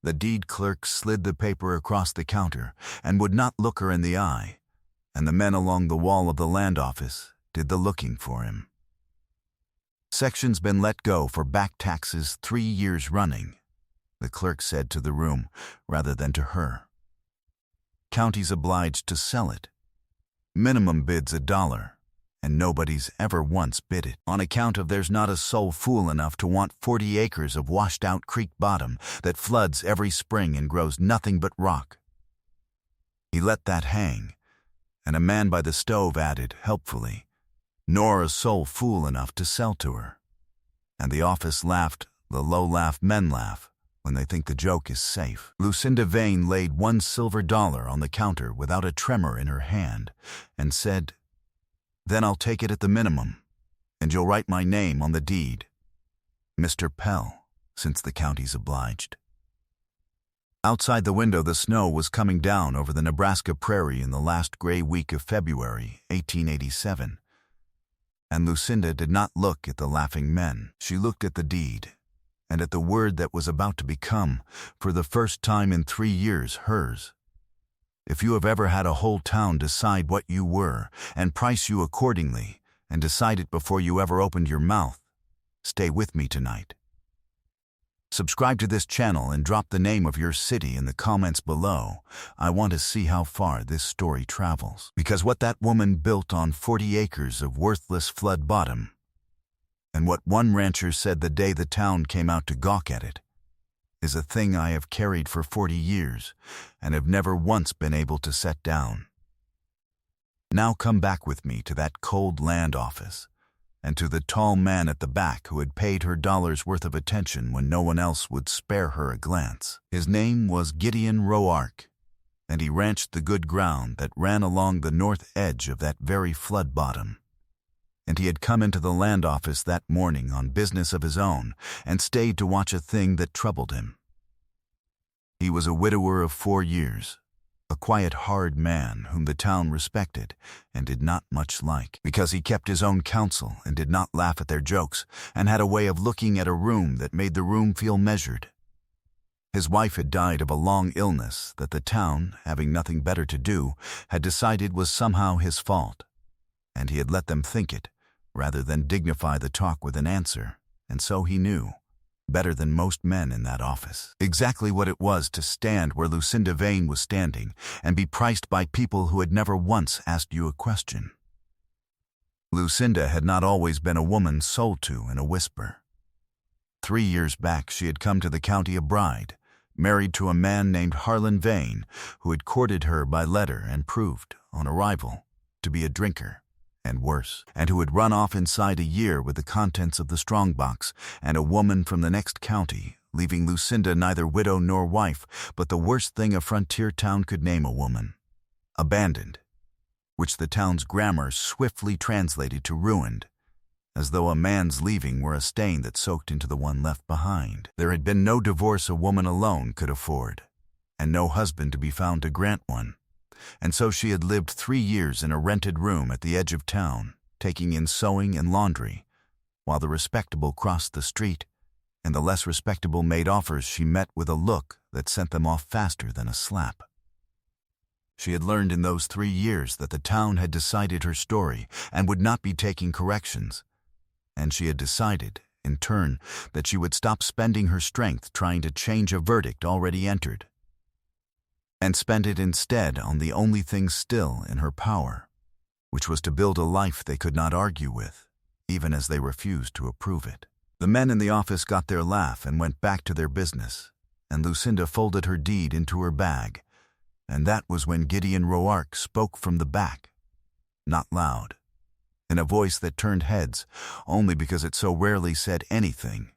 The deed clerk slid the paper across the counter and would not look her in the eye, and the men along the wall of the land office did the looking for him. "Section's been let go for back taxes 3 years running," the clerk said to the room rather than to her. "County's obliged to sell it. Minimum bid's $1, and nobody's ever once bid it, on account of there's not a soul fool enough to want 40 acres of washed-out creek bottom that floods every spring and grows nothing but rock." He let that hang, and a man by the stove added, helpfully, "Nor a soul fool enough to sell to her." And the office laughed the low laugh men laugh when they think the joke is safe. Lucinda Vane laid $1 silver on the counter without a tremor in her hand and said, "Then I'll take it at the minimum, and you'll write my name on the deed. Mr. Pell, since the county's obliged." Outside the window, the snow was coming down over the Nebraska prairie in the last gray week of February, 1887. And Lucinda did not look at the laughing men. She looked at the deed, and at the word that was about to become, for the first time in 3 years, hers. If you have ever had a whole town decide what you were and price you accordingly, and decide it before you ever opened your mouth, stay with me tonight. Subscribe to this channel and drop the name of your city in the comments below. I want to see how far this story travels. Because what that woman built on 40 acres of worthless flood bottom, and what one rancher said the day the town came out to gawk at it, is a thing I have carried for 40 years and have never once been able to set down. Now come back with me to that cold land office, and to the tall man at the back who had paid her $1 worth of attention when no one else would spare her a glance. His name was Gideon Roark, and he ranched the good ground that ran along the north edge of that very flood bottom. And he had come into the land office that morning on business of his own and stayed to watch a thing that troubled him. He was a widower of 4 years, a quiet, hard man whom the town respected and did not much like, because he kept his own counsel and did not laugh at their jokes and had a way of looking at a room that made the room feel measured. His wife had died of a long illness that the town, having nothing better to do, had decided was somehow his fault, and he had let them think it, rather than dignify the talk with an answer, and so he knew, better than most men in that office, exactly what it was to stand where Lucinda Vane was standing and be priced by people who had never once asked you a question. Lucinda had not always been a woman sold to in a whisper. 3 years back she had come to the county a bride, married to a man named Harlan Vane, who had courted her by letter and proved, on arrival, to be a drinker, and worse, and who had run off inside a year with the contents of the strongbox and a woman from the next county, leaving Lucinda neither widow nor wife, but the worst thing a frontier town could name a woman, abandoned, which the town's grammar swiftly translated to ruined, as though a man's leaving were a stain that soaked into the one left behind. There had been no divorce a woman alone could afford, and no husband to be found to grant one. And so she had lived 3 years in a rented room at the edge of town, taking in sewing and laundry, while the respectable crossed the street, and the less respectable made offers she met with a look that sent them off faster than a slap. She had learned in those 3 years that the town had decided her story and would not be taking corrections, and she had decided, in turn, that she would stop spending her strength trying to change a verdict already entered, and spend it instead on the only thing still in her power, which was to build a life they could not argue with, even as they refused to approve it. The men in the office got their laugh and went back to their business, and Lucinda folded her deed into her bag, and that was when Gideon Roark spoke from the back, not loud, in a voice that turned heads only because it so rarely said anything.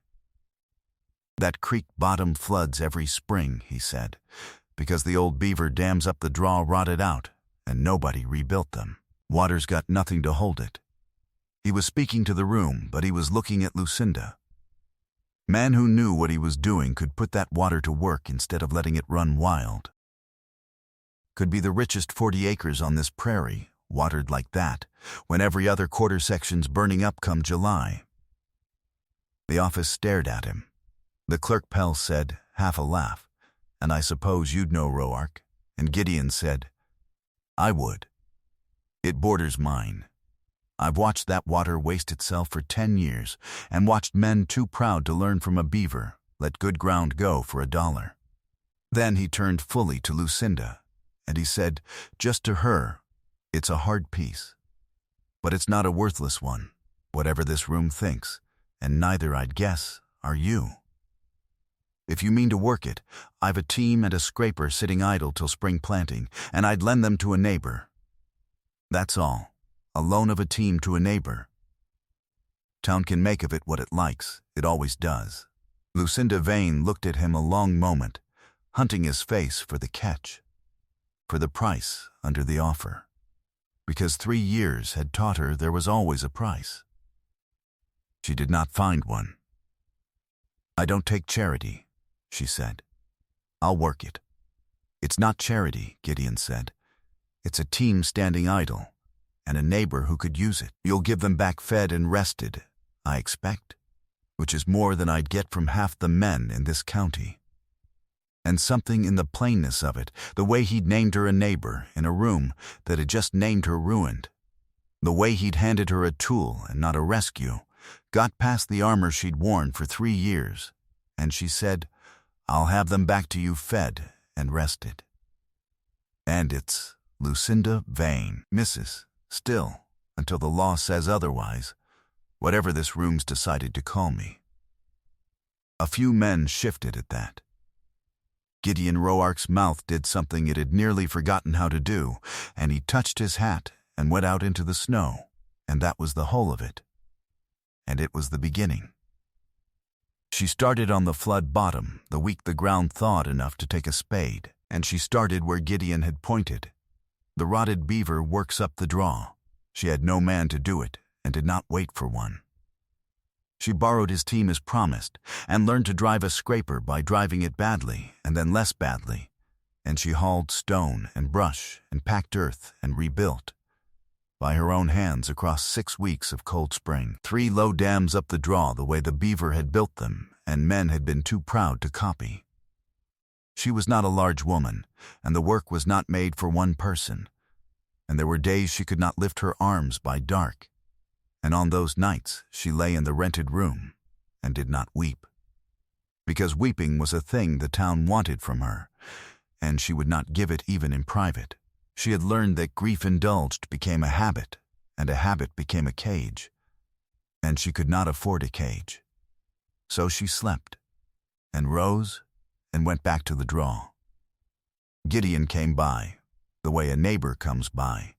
"That creek bottom floods every spring," he said, "because the old beaver dams up the draw rotted out, and nobody rebuilt them. Water's got nothing to hold it." He was speaking to the room, but he was looking at Lucinda. Man who knew what he was doing could put that water to work instead of letting it run wild. Could be the richest 40 acres on this prairie, watered like that, when every other quarter section's burning up come July. The office stared at him. The clerk Pell said, half a laugh, "And I suppose you'd know Roark?" And Gideon said, "I would. It borders mine. I've watched that water waste itself for 10 years and watched men too proud to learn from a beaver let good ground go for $1. Then he turned fully to Lucinda, and he said, just to her, "It's a hard piece. But it's not a worthless one, whatever this room thinks, and neither, I'd guess, are you. If you mean to work it, I've a team and a scraper sitting idle till spring planting, and I'd lend them to a neighbor. That's all, a loan of a team to a neighbor. Town can make of it what it likes, it always does." Lucinda Vane looked at him a long moment, hunting his face for the catch, for the price under the offer, because 3 years had taught her there was always a price. She did not find one. "I don't take charity," she said. "I'll work it." "It's not charity," Gideon said. "It's a team standing idle, and a neighbor who could use it. You'll give them back fed and rested, I expect, which is more than I'd get from half the men in this county." And something in the plainness of it, the way he'd named her a neighbor in a room that had just named her ruined, the way he'd handed her a tool and not a rescue, got past the armor she'd worn for 3 years, and she said, "I'll have them back to you fed and rested. And it's Lucinda Vane, Mrs. Still, until the law says otherwise, whatever this room's decided to call me." A few men shifted at that. Gideon Roark's mouth did something it had nearly forgotten how to do, and he touched his hat and went out into the snow, and that was the whole of it. And it was the beginning. She started on the flood bottom the week the ground thawed enough to take a spade, and she started where Gideon had pointed. The rotted beaver works up the draw. She had no man to do it, and did not wait for one. She borrowed his team as promised, and learned to drive a scraper by driving it badly and then less badly, and she hauled stone and brush and packed earth and rebuilt, by her own hands across 6 weeks of cold spring, 3 low dams up the draw the way the beaver had built them and men had been too proud to copy. She was not a large woman, and the work was not made for one person, and there were days she could not lift her arms by dark, and on those nights she lay in the rented room and did not weep, because weeping was a thing the town wanted from her, and she would not give it even in private. She had learned that grief indulged became a habit, and a habit became a cage, and she could not afford a cage. So she slept, and rose, and went back to the draw. Gideon came by, the way a neighbor comes by,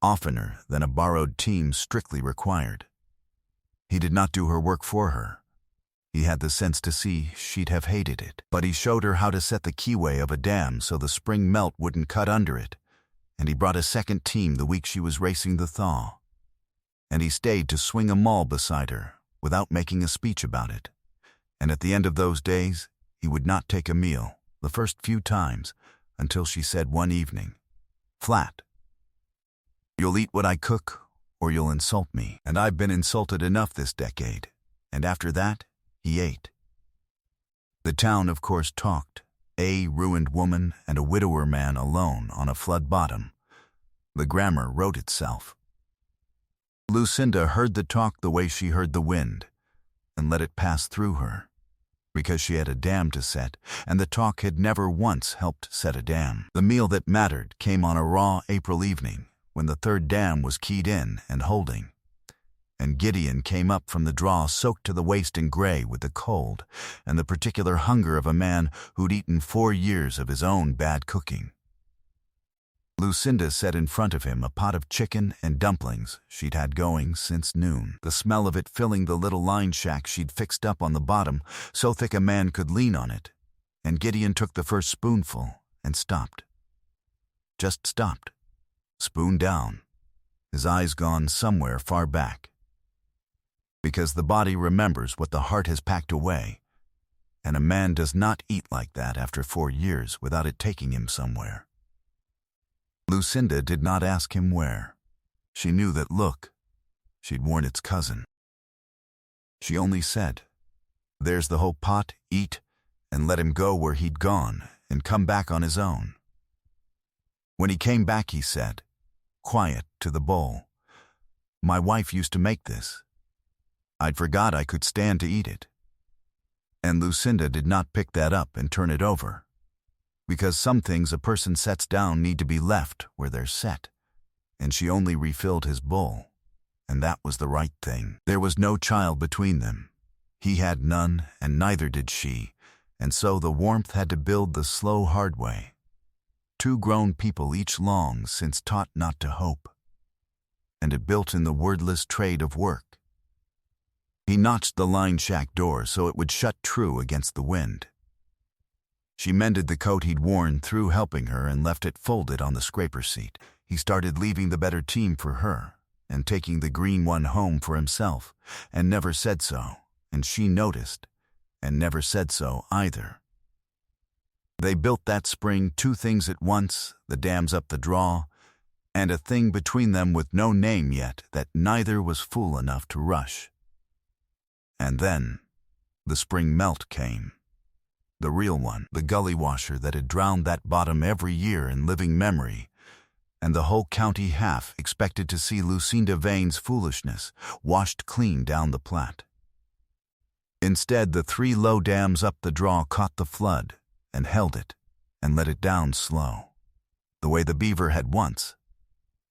oftener than a borrowed team strictly required. He did not do her work for her. He had the sense to see she'd have hated it, but he showed her how to set the keyway of a dam so the spring melt wouldn't cut under it, and he brought a second team the week she was racing the thaw. And he stayed to swing a maul beside her without making a speech about it, and at the end of those days he would not take a meal the first few times until she said one evening, flat, "You'll eat what I cook, or you'll insult me, and I've been insulted enough this decade." And after that, he ate. The town, of course, talked, a ruined woman and a widower man alone on a flood bottom. The grammar wrote itself. Lucinda heard the talk the way she heard the wind, and let it pass through her, because she had a dam to set, and the talk had never once helped set a dam. The meal that mattered came on a raw April evening, when the 3rd dam was keyed in and holding, and Gideon came up from the draw soaked to the waist in gray with the cold and the particular hunger of a man who'd eaten 4 years of his own bad cooking. Lucinda set in front of him a pot of chicken and dumplings she'd had going since noon, the smell of it filling the little line shack she'd fixed up on the bottom so thick a man could lean on it, and Gideon took the first spoonful and stopped. Just stopped. Spoon down, his eyes gone somewhere far back. Because the body remembers what the heart has packed away, and a man does not eat like that after 4 years without it taking him somewhere. Lucinda did not ask him where. She knew that look. She'd worn its cousin. She only said, "There's the whole pot, eat, and let him go where he'd gone, and come back on his own. When he came back, he said, quiet, to the bowl, "My wife used to make this. I'd forgot I could stand to eat it." And Lucinda did not pick that up and turn it over, because some things a person sets down need to be left where they're set, and she only refilled his bowl, and that was the right thing. There was no child between them. He had none, and neither did she, and so the warmth had to build the slow, hard way. Two grown people, each long since taught not to hope, and it built in the wordless trade of work. He notched the line shack door so it would shut true against the wind. She mended the coat he'd worn through helping her and left it folded on the scraper seat. He started leaving the better team for her and taking the green one home for himself, and never said so, and she noticed and never said so either. They built that spring two things at once, the dams up the draw, and a thing between them with no name yet that neither was fool enough to rush. And then the spring melt came. The real one, the gully washer that had drowned that bottom every year in living memory, and the whole county half expected to see Lucinda Vane's foolishness washed clean down the Platte. Instead, the three low dams up the draw caught the flood and held it and let it down slow, the way the Beaver had once,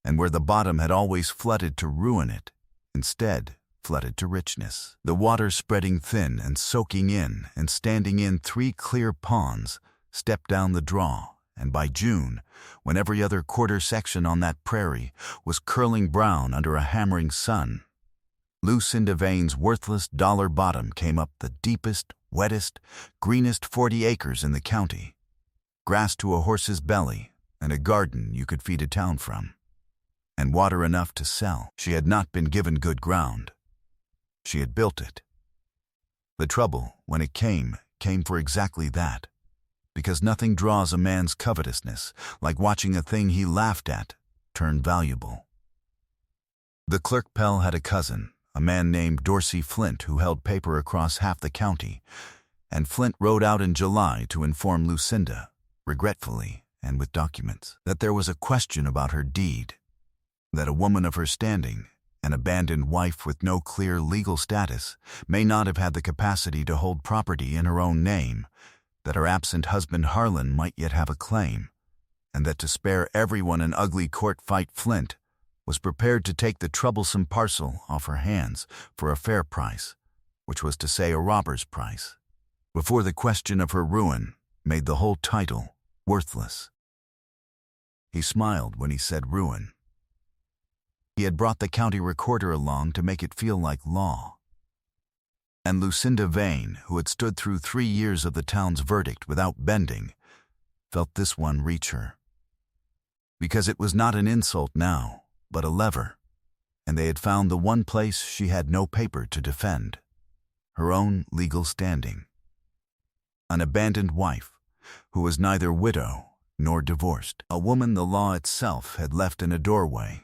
and where the bottom had always flooded to ruin it, instead flooded to richness. The water spreading thin and soaking in and standing in three clear ponds stepped down the draw, and by June, when every other quarter section on that prairie was curling brown under a hammering sun, Lucinda Vane's worthless dollar bottom came up the deepest, wettest, greenest 40 acres in the county, grass to a horse's belly and a garden you could feed a town from, and water enough to sell. She had not been given good ground. She had built it. The trouble, when it came for exactly that, because nothing draws a man's covetousness like watching a thing he laughed at turn valuable. The clerk Pell had a cousin, a man named Dorsey Flint, who held paper across half the county, and Flint rode out in July to inform Lucinda, regretfully and with documents, that there was a question about her deed, that a woman of her standing, an abandoned wife with no clear legal status, may not have had the capacity to hold property in her own name, that her absent husband Harlan might yet have a claim, and that to spare everyone an ugly court fight, Flint was prepared to take the troublesome parcel off her hands for a fair price, which was to say a robber's price, before the question of her ruin made the whole title worthless. He smiled when he said ruin. He had brought the county recorder along to make it feel like law. And Lucinda Vane, who had stood through 3 years of the town's verdict without bending, felt this one reach her. Because it was not an insult now, but a lever, and they had found the one place she had no paper to defend, her own legal standing. An abandoned wife, who was neither widow nor divorced, a woman the law itself had left in a doorway.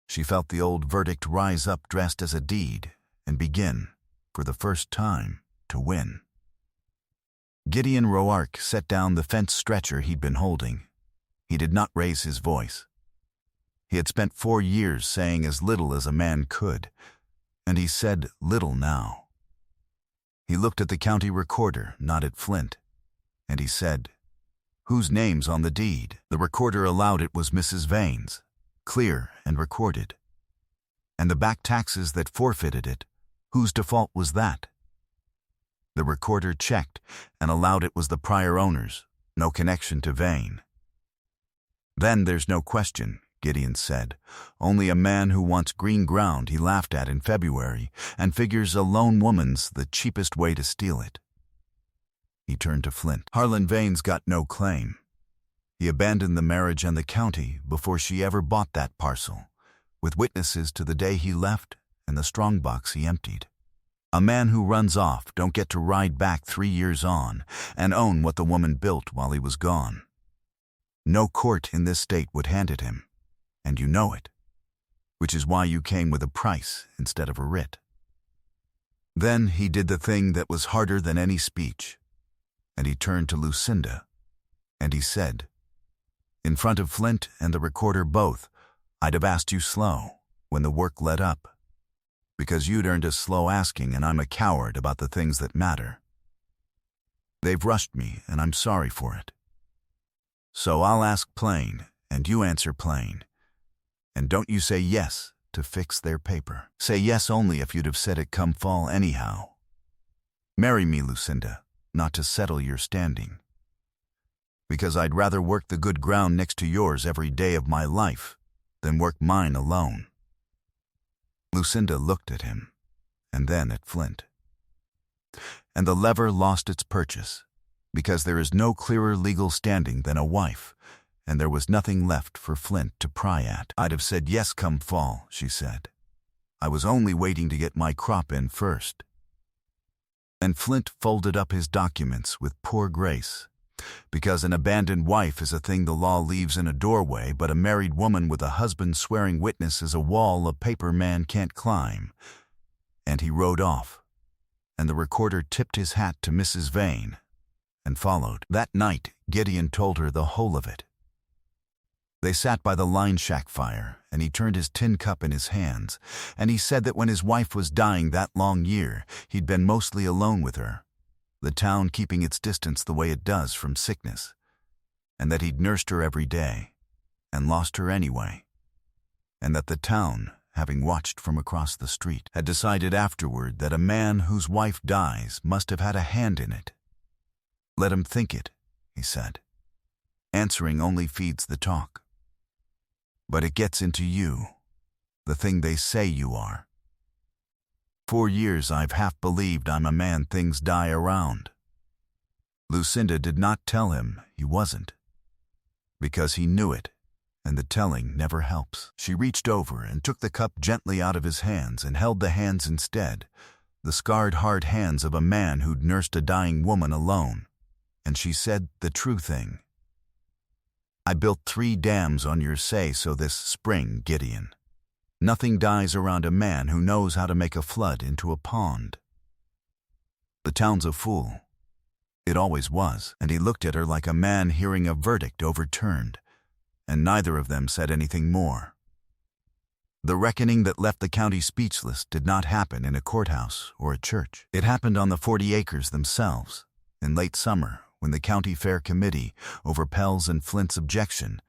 She felt the old verdict rise up dressed as a deed and begin, for the first time, to win. Gideon Roark set down the fence stretcher he'd been holding. He did not raise his voice. He had spent 4 years saying as little as a man could, and he said little now. He looked at the county recorder, not at Flint, and he said, "Whose name's on the deed?" The recorder allowed it was Mrs. Vane's, clear and recorded. And the back taxes that forfeited it, whose default was that? The recorder checked and allowed it was the prior owner's, no connection to Vane. "Then there's no question," Gideon said, "only a man who wants green ground he laughed at in February and figures a lone woman's the cheapest way to steal it." He turned to Flint. "Harlan Vane's got no claim. He abandoned the marriage and the county before she ever bought that parcel, with witnesses to the day he left and the strongbox he emptied. A man who runs off don't get to ride back 3 years on and own what the woman built while he was gone. No court in this state would hand it him, and you know it, which is why you came with a price instead of a writ." Then he did the thing that was harder than any speech, and he turned to Lucinda, And he said, in front of Flint and the recorder both, I'd have asked you slow when the work let up, because you'd earned a slow asking and I'm a coward about the things that matter. They've rushed me and I'm sorry for it. So I'll ask plain and you answer plain. And don't you say yes to fix their paper. Say yes only if you'd have said it come fall anyhow. Marry me, Lucinda, not to settle your standing. Because I'd rather work the good ground next to yours every day of my life than work mine alone. Lucinda looked at him, and then at Flint. And the lever lost its purchase, because there is no clearer legal standing than a wife, and there was nothing left for Flint to pry at. I'd have said yes come fall, she said. I was only waiting to get my crop in first. And Flint folded up his documents with poor grace, because an abandoned wife is a thing the law leaves in a doorway, but a married woman with a husband swearing witness is a wall a paper man can't climb. And he rode off, and the recorder tipped his hat to Mrs. Vane and followed. That night, Gideon told her the whole of it. They sat by the line shack fire, and he turned his tin cup in his hands, and he said that when his wife was dying that long year, he'd been mostly alone with her, the town keeping its distance the way it does from sickness, and that he'd nursed her every day, and lost her anyway, and that the town, having watched from across the street, had decided afterward that a man whose wife dies must have had a hand in it. Let him think it, he said. Answering only feeds the talk. But it gets into you, the thing they say you are. 4 years I've half believed I'm a man things die around. Lucinda did not tell him he wasn't, because he knew it, and the telling never helps. She reached over and took the cup gently out of his hands and held the hands instead, the scarred hard hands of a man who'd nursed a dying woman alone, and she said the true thing. I built 3 dams on your say-so this spring, Gideon. Nothing dies around a man who knows how to make a flood into a pond. The town's a fool. It always was, and he looked at her like a man hearing a verdict overturned, and neither of them said anything more. The reckoning that left the county speechless did not happen in a courthouse or a church. It happened on the 40 acres themselves, in late summer, when the county fair committee, over Pell's and Flint's objection,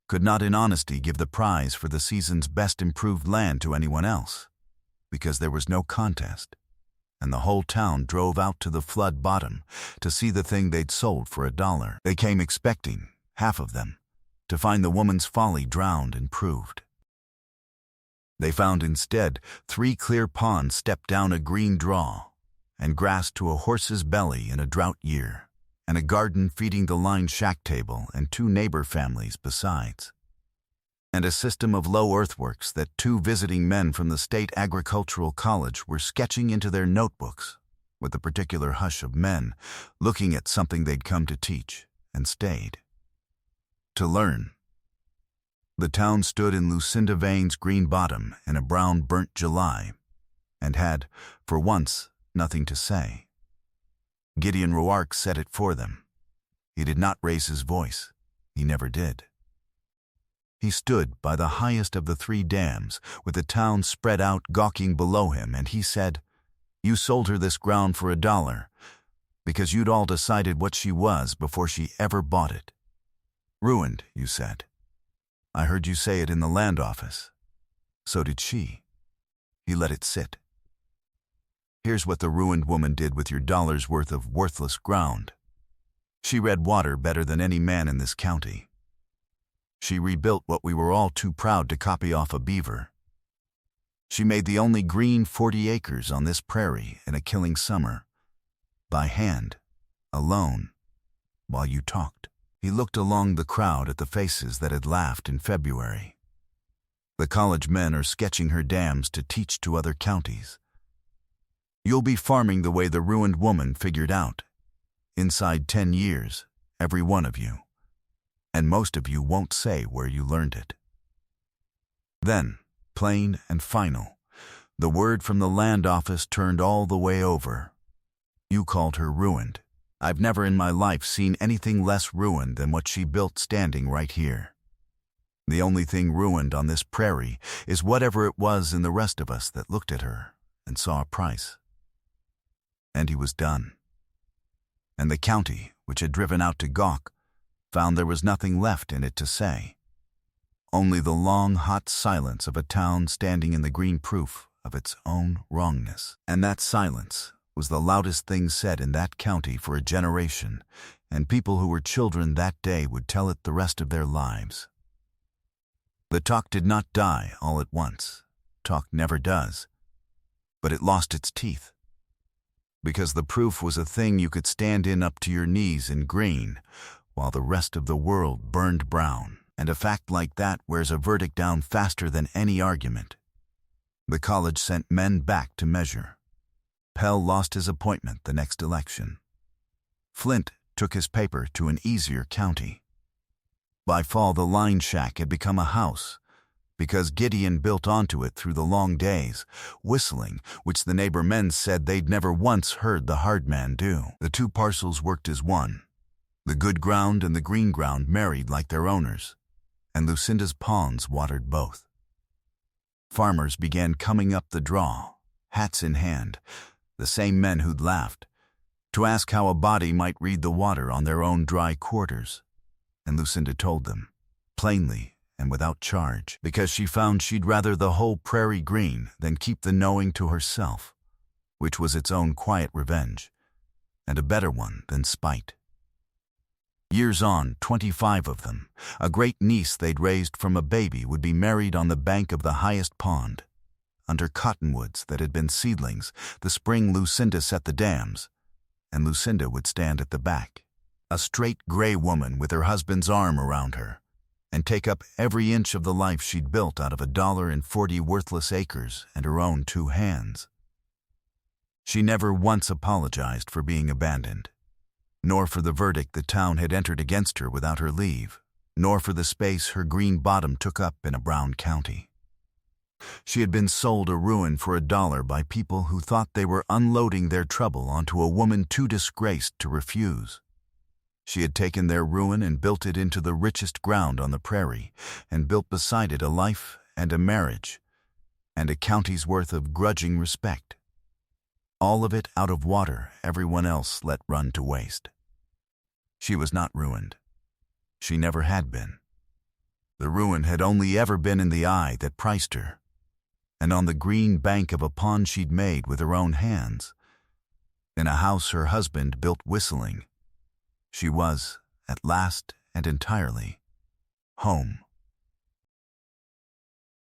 could not in honesty give the prize for the season's best improved land to anyone else, because there was no contest, and the whole town drove out to the flood bottom to see the thing they'd sold for $1. They came expecting, half of them, to find the woman's folly drowned and proved. They found instead 3 clear ponds stepped down a green draw, and grass to a horse's belly in a drought year, and a garden feeding the line shack table and 2 neighbor families besides, and a system of low earthworks that 2 visiting men from the State Agricultural College were sketching into their notebooks, with the particular hush of men looking at something they'd come to teach and stayed to learn. The town stood in Lucinda Vane's green bottom in a brown burnt July, and had, for once, nothing to say. Gideon Roark said it for them. He did not raise his voice. He never did. He stood by the highest of the 3 dams, with the town spread out gawking below him, and he said, "You sold her this ground for $1, because you'd all decided what she was before she ever bought it. Ruined, you said. I heard you say it in the land office. So did she." He let it sit. "Here's what the ruined woman did with your $1 worth of worthless ground. She read water better than any man in this county. She rebuilt what we were all too proud to copy off a beaver. She made the only green 40 acres on this prairie in a killing summer, by hand, alone, while you talked." He looked along the crowd at the faces that had laughed in February. The college men are sketching her dams to teach to other counties. You'll be farming the way the ruined woman figured out. Inside 10 years, every one of you. And most of you won't say where you learned it. Then, plain and final, the word from the land office turned all the way over. You called her ruined, I've never in my life seen anything less ruined than what she built standing right here. The only thing ruined on this prairie is whatever it was in the rest of us that looked at her and saw a price." And he was done. And the county, which had driven out to gawk, found there was nothing left in it to say. Only the long, hot silence of a town standing in the green proof of its own wrongness. And that silence was the loudest thing said in that county for a generation, and people who were children that day would tell it the rest of their lives. The talk did not die all at once. Talk never does. But it lost its teeth. Because the proof was a thing you could stand in up to your knees in green, while the rest of the world burned brown, and a fact like that wears a verdict down faster than any argument. The college sent men back to measure. Pell lost his appointment the next election. Flint took his paper to an easier county. By fall, the line shack had become a house, because Gideon built onto it through the long days, whistling, which the neighbor men said they'd never once heard the hard man do. The two parcels worked as one. The good ground and the green ground married like their owners, and Lucinda's ponds watered both. Farmers began coming up the draw, hats in hand, the same men who'd laughed, to ask how a body might read the water on their own dry quarters. And Lucinda told them, plainly and without charge, because she found she'd rather the whole prairie green than keep the knowing to herself, which was its own quiet revenge, and a better one than spite. Years on, 25 of them, a great niece they'd raised from a baby, would be married on the bank of the highest pond, under cottonwoods that had been seedlings the spring Lucinda set the dams, and Lucinda would stand at the back, a straight gray woman with her husband's arm around her, and take up every inch of the life she'd built out of $1.40 worthless acres and her own 2 hands. She never once apologized for being abandoned, nor for the verdict the town had entered against her without her leave, nor for the space her green bottom took up in a brown county. She had been sold a ruin for $1 by people who thought they were unloading their trouble onto a woman too disgraced to refuse. She had taken their ruin and built it into the richest ground on the prairie, and built beside it a life and a marriage, and a county's worth of grudging respect. All of it out of water everyone else let run to waste. She was not ruined. She never had been. The ruin had only ever been in the eye that priced her, and on the green bank of a pond she'd made with her own hands, in a house her husband built whistling. She was, at last and entirely, home.